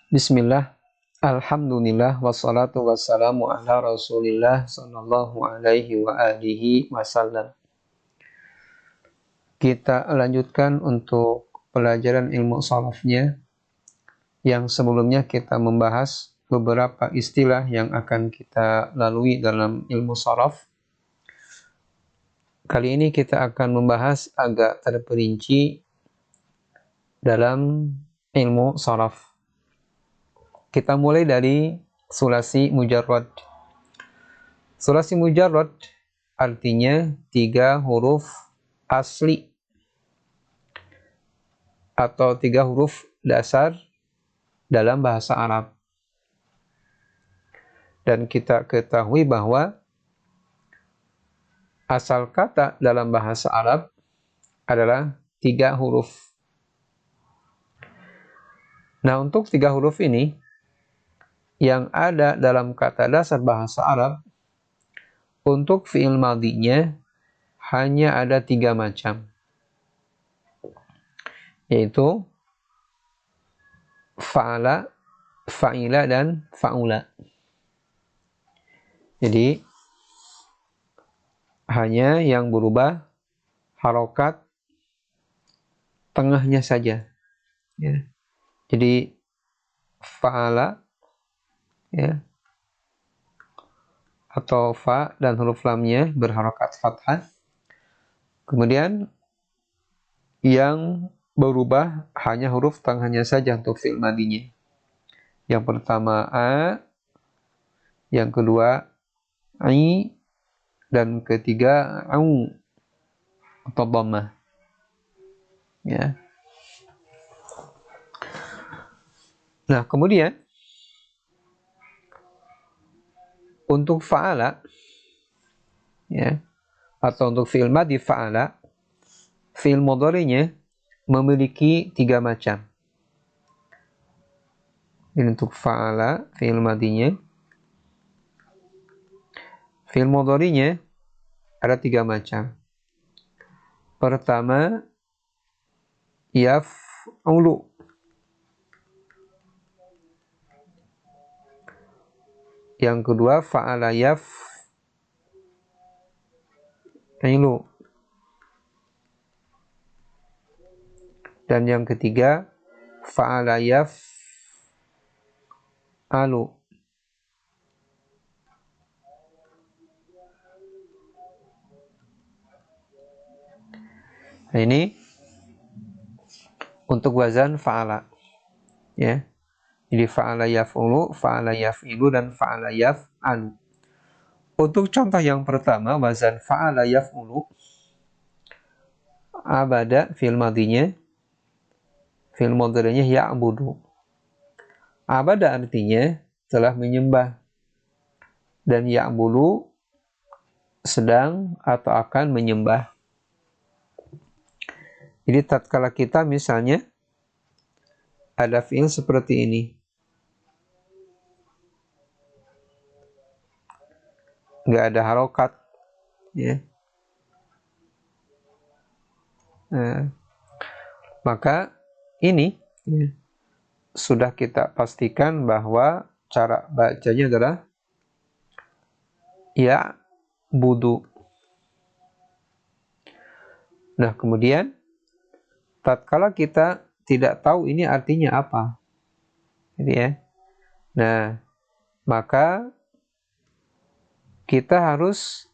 Bismillah, Alhamdulillah, wassalatu wassalamu ala rasulillah sallallahu alaihi wa alihi wasallam. Kita lanjutkan untuk pelajaran ilmu sharafnya, yang sebelumnya kita membahas beberapa istilah yang akan kita lalui dalam ilmu sharaf. Kali ini kita akan membahas agak terperinci dalam ilmu sharaf. Kita mulai dari sulasi mujarrad. Sulasi mujarrad artinya 3 huruf asli atau 3 huruf dasar dalam bahasa Arab. Dan kita ketahui bahwa asal kata dalam bahasa Arab adalah 3 huruf. Nah, untuk 3 huruf ini yang ada dalam kata dasar bahasa Arab, untuk fi'il madinya hanya ada 3 macam, yaitu fa'ala, fa'ila, dan fa'ula. Jadi hanya yang berubah harokat tengahnya saja, ya. Jadi fa'ala, ya, atau fa dan huruf lamnya berharokat fathah. Kemudian yang berubah hanya huruf tengahnya saja untuk fi'il madinya. Yang pertama a, yang kedua i, dan ketiga au atau dhammah, ya. Nah, kemudian untuk fa'ala, ya, atau untuk fi'il madhi fa'ala, fi'il mudhari'nya memiliki 3 macam. Ini untuk fa'ala, fi'il madhinya. Fi'il mudhari'nya ada 3 macam. Pertama, yaf'ulu. Yang kedua, fa'ala yaf'ilu. Dan yang ketiga, fa'ala yaf'alu. Nah, ini untuk wazan fa'ala, ya. Jadi fa'ala yaf'ulu, fa'ala yaf'ilu, dan fa'ala yaf'alu. Untuk contoh yang pertama, wazan fa'ala yaf'ulu, abada fi'il madhinya, fi'il mudhari'nya ya'budu. Abada artinya telah menyembah, dan ya'budu sedang atau akan menyembah. Jadi tatkala kita misalnya ada fi'il seperti ini, nggak ada harokat, ya. Nah, maka ini, ya, sudah kita pastikan bahwa cara bacanya adalah ya budu. Nah, kemudian tatkala kita tidak tahu ini artinya apa, jadi, ya, nah, maka kita harus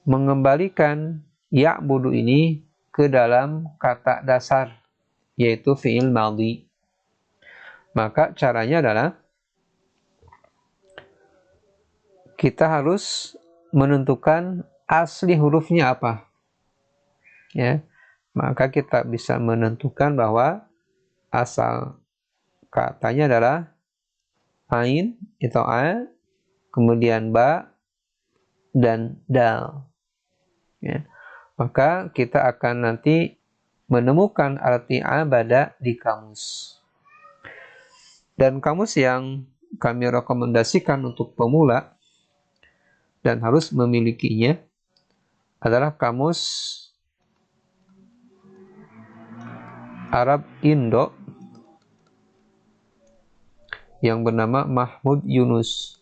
mengembalikan ya budu ini ke dalam kata dasar, yaitu fi'il madhi. Maka caranya adalah kita harus menentukan asli hurufnya apa, ya. Maka kita bisa menentukan bahwa asal katanya adalah ain atau a, kemudian ba, dan dal, ya. Maka kita akan nanti menemukan arti abada di kamus. Dan kamus yang kami rekomendasikan untuk pemula dan harus memilikinya adalah kamus Arab Indo yang bernama Mahmud Yunus.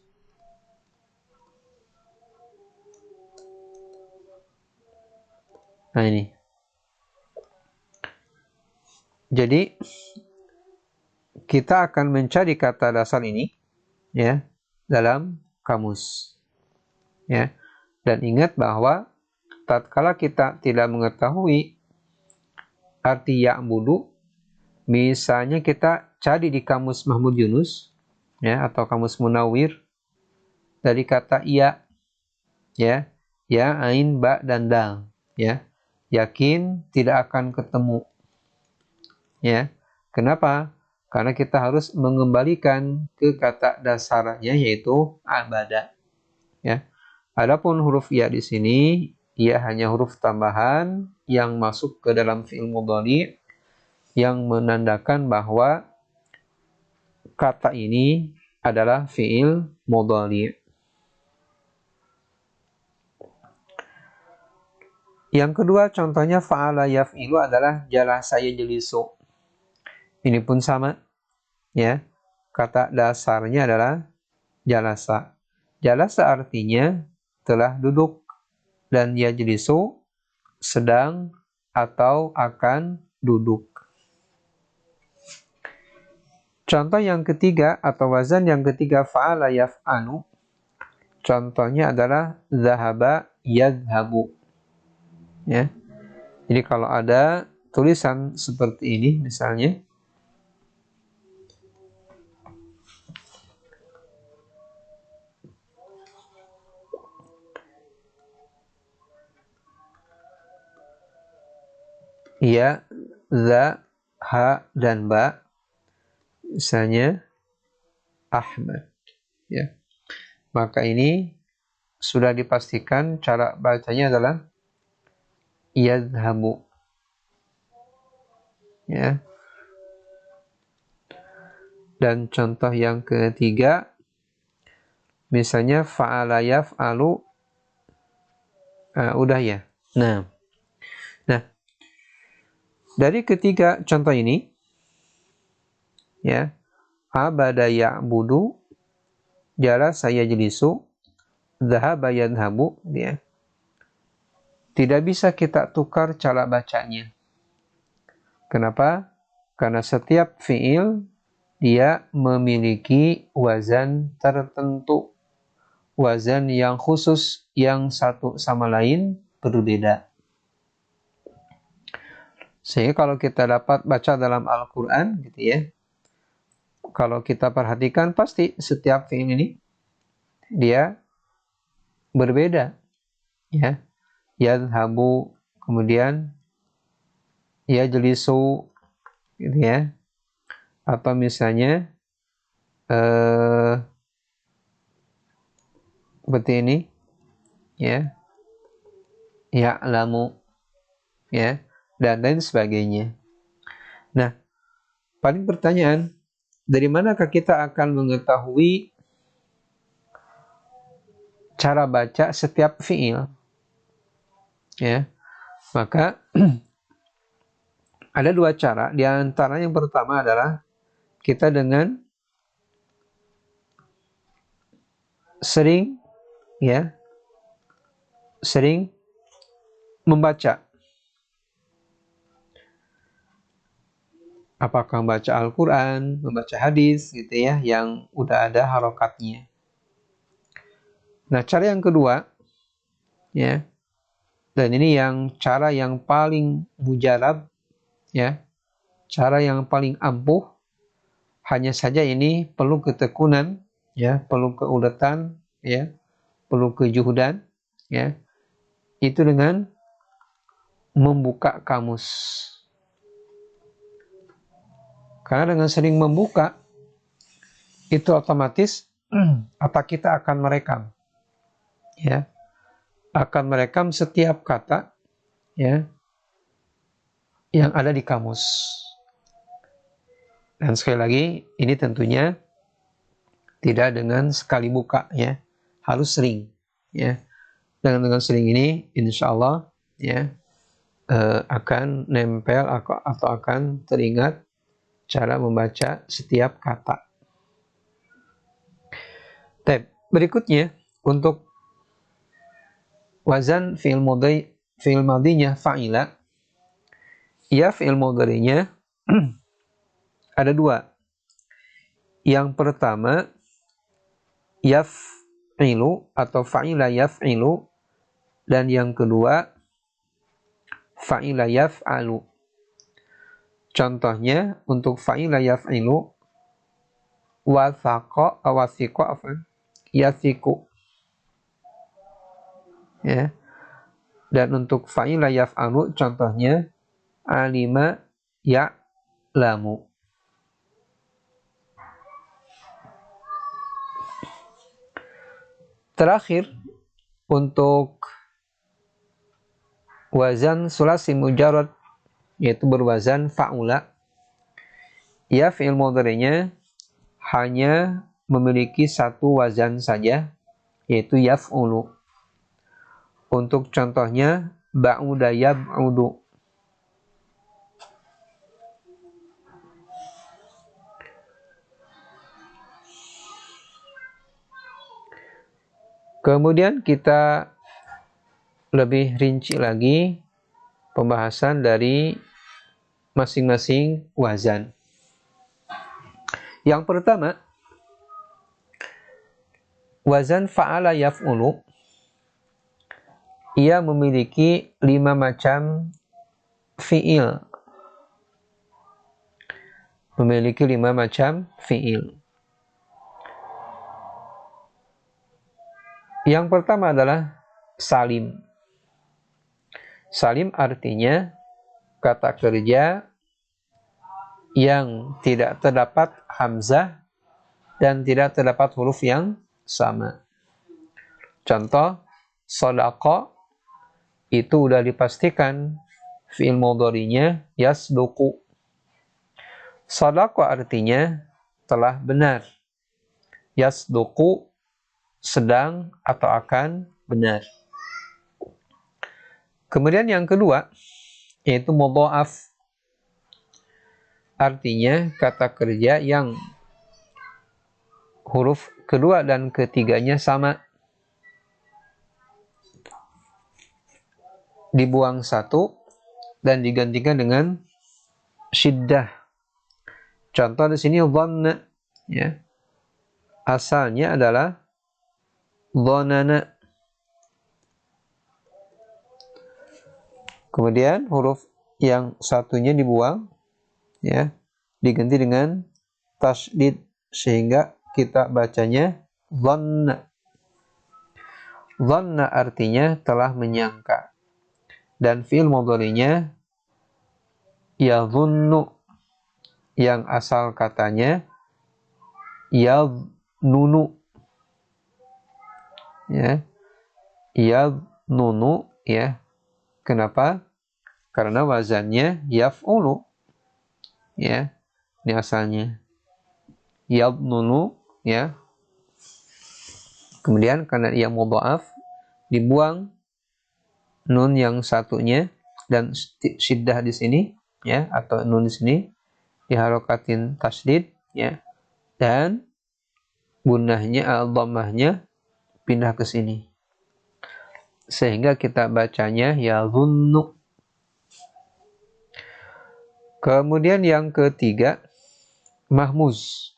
Nah ini. Jadi kita akan mencari kata dasar ini ya dalam kamus. Ya. Dan ingat bahwa tatkala kita tidak mengetahui arti ya'budu, misalnya kita cari di kamus Mahmud Yunus ya atau kamus Munawwir dari kata iya ya, ya, ain, ba dan dal ya. Yakin tidak akan ketemu. Ya. Kenapa? Karena kita harus mengembalikan ke kata dasarnya yaitu abada. Ya. Adapun huruf ya di sini ia hanya huruf tambahan yang masuk ke dalam fi'il mudhari yang menandakan bahwa kata ini adalah fi'il mudhari. Yang kedua contohnya fa'ala yaf'ilu adalah jalasa yajlisu. Ini pun sama ya. Kata dasarnya adalah jalasa. Jalasa artinya telah duduk dan yajlisu sedang atau akan duduk. Contoh yang ketiga atau wazan yang ketiga fa'ala yaf'alu. Contohnya adalah zahaba yadhabu. Ya. Jadi kalau ada tulisan seperti ini misalnya ya, za, ha dan ba, misalnya Ahmad ya. Maka ini sudah dipastikan cara bacanya adalah yadhabu ya. Dan contoh yang ketiga misalnya fa'ala yaf'alu udah ya. Nah dari ketiga contoh ini ya, abada ya'budu, jalasa yajlisu, dhahaba yadhabu ya. Tidak bisa kita tukar cara bacanya. Kenapa? Karena setiap fiil dia memiliki wazan tertentu. Wazan yang khusus yang satu sama lain berbeda. Sehingga kalau kita dapat baca dalam Al-Quran gitu ya, kalau kita perhatikan pasti setiap fiil ini dia berbeda ya. Yadhabu, kemudian yajlisu gitu ya. Atau misalnya seperti ini ya. Ya'lamu ya dan lain sebagainya. Nah, paling pertanyaan, dari manakah kita akan mengetahui cara baca setiap fiil? Ya, maka ada dua cara. Di antara yang pertama adalah kita dengan sering membaca. Apakah membaca Al-Quran, membaca hadis gitu ya, yang udah ada harokatnya. Nah, cara yang kedua ya, dan ini yang cara yang paling mujarab ya, cara yang paling ampuh, hanya saja ini perlu ketekunan ya, perlu keuletan ya, perlu kejuhudan ya. Itu dengan membuka kamus. Karena dengan sering membuka itu otomatis otak kita akan merekam ya. Akan merekam setiap kata ya yang ada di kamus. Dan sekali lagi ini tentunya tidak dengan sekali buka ya, harus sering ya. Dengan sering ini insya Allah ya akan nempel atau akan teringat cara membaca setiap kata. Berikutnya untuk wazan fi'il madinya fa'ila, ya fi'il mudhari'nya ada dua. Yang pertama yaf'ilu atau fa'ila yaf'ilu, dan yang kedua fa'ila yaf'alu. Contohnya untuk fa'ila yaf'ilu, yathiqu, ya. Dan untuk fa'ila yaf'alu contohnya alima ya'lamu. Terakhir untuk wazan sulasi mujarrad, yaitu berwazan fa'ula, ya fi'il mudhari'nya hanya memiliki satu wazan saja, yaitu yaf'ulu. Untuk contohnya ba'uda yab'udu. Kemudian kita lebih rinci lagi pembahasan dari masing-masing wazan. Yang pertama, wazan fa'ala yaf'ulu, ia memiliki 5 macam fi'il. Memiliki 5 macam fi'il. Yang pertama adalah salim. Salim artinya kata kerja yang tidak terdapat hamzah dan tidak terdapat huruf yang sama. Contoh, shadaqa itu udah dipastikan fi'il mudhari'nya yasduqu. Shadaqa artinya telah benar. Yasduqu sedang atau akan benar. Kemudian yang kedua yaitu mudha'af. Artinya kata kerja yang huruf kedua dan ketiganya sama. Dibuang satu dan digantikan dengan syiddah. Contoh di sini dhanna, ya. Asalnya adalah dhanana. Kemudian huruf yang satunya dibuang, ya, diganti dengan tasydid sehingga kita bacanya dhanna. Dhanna artinya telah menyangka. Dan fi'il mudhari'nya yadhunnu, yang asal katanya yadhnunu, ya. Yadhnunu, ya. Kenapa? Karena wazannya yaf'ulu, ya. Ini asalnya yadhnunu, ya. Kemudian karena ia mudha'af dibuang nun yang satunya dan syiddah di sini, ya, atau nun di sini diharokatin tasydid, ya. Dan gunnahnya dhammahnya pindah ke sini. Sehingga kita bacanya yadhunnu. Kemudian yang ketiga, mahmuz.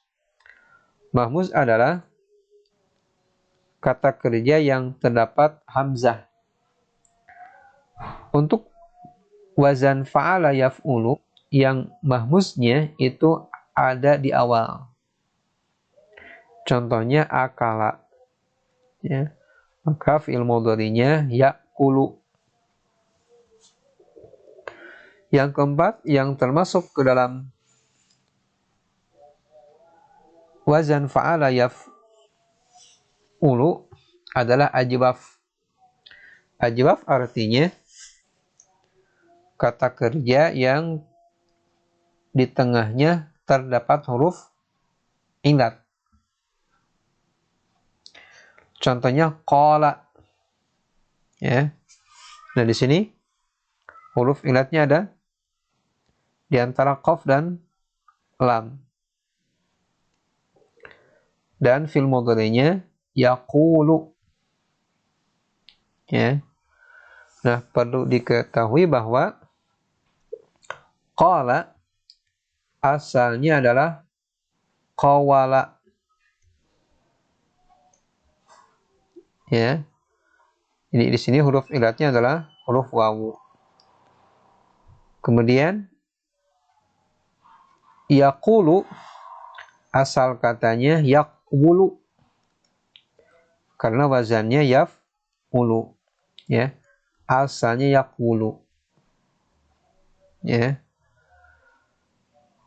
Mahmuz adalah kata kerja yang terdapat hamzah. Untuk wazan fa'ala yaf'ulu, yang mahmuznya itu ada di awal. Contohnya akala, ya. Maka fi'il mudhari'nya ya'kulu. Yang keempat yang termasuk ke dalam wazan fa'ala yaf'ulu adalah ajwaf. Ajwaf artinya kata kerja yang di tengahnya terdapat huruf ilat. Contohnya qala, ya. Nah di sini huruf ilatnya ada di antara qaf dan lam. Dan fi'il mudhari'nya yaqulu. Ya. Nah, perlu diketahui bahwa qala asalnya adalah qawala. Ya. Ini di sini huruf ilatnya adalah huruf wawu. Kemudian yaqulu asal katanya yaqwulu karena wazannya yaf'ulu. Ya. Asalnya yaqwulu. Ya.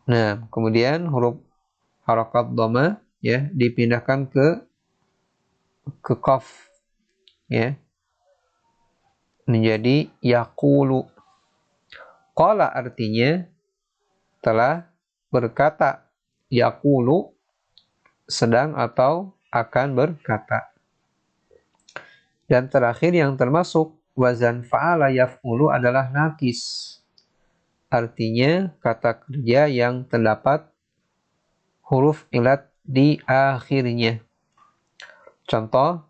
Nah, kemudian huruf harakat dhamma ya dipindahkan ke qaf ya menjadi yaqulu. Qala artinya telah berkata, yaqulu sedang atau akan berkata. Dan terakhir yang termasuk wazan fa'ala yaf'ulu adalah nakis. Artinya kata kerja yang terdapat huruf ilat di akhirnya. Contoh,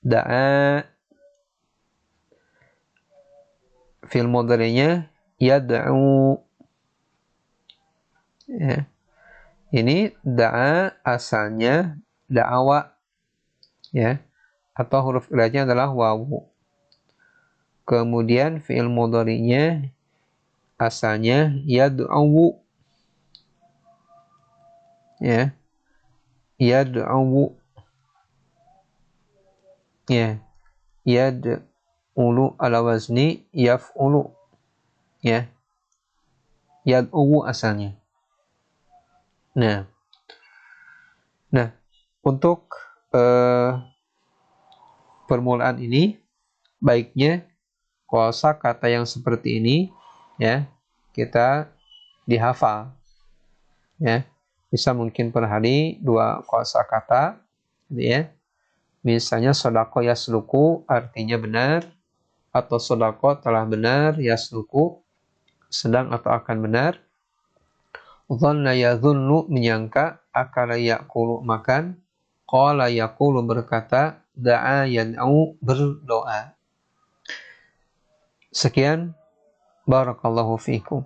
da'a, fi'il mudhari'nya yad'u. Ya. Ini da'a asalnya da'awa ya atau huruf ilatnya adalah wawu. Kemudian fi'il mudhari'nya asalnya yad'u. Ya. Yad'u. Ya. Yad'ulu ala wazni yaf'ulu. Ya. Yad'u asalnya. Nah, untuk permulaan ini baiknya kosakata yang seperti ini ya kita dihafal ya. Bisa mungkin per hari 2 kosakata gitu ya. Misalnya sodako yasluku artinya benar atau sodako telah benar, yasluku sedang atau akan benar. Dhanna yadhunnu menyangka, akala ya'kulu makan, qala yaqulu berkata, da'a yad'u berdoa. Sekian, barakallahu fiikum.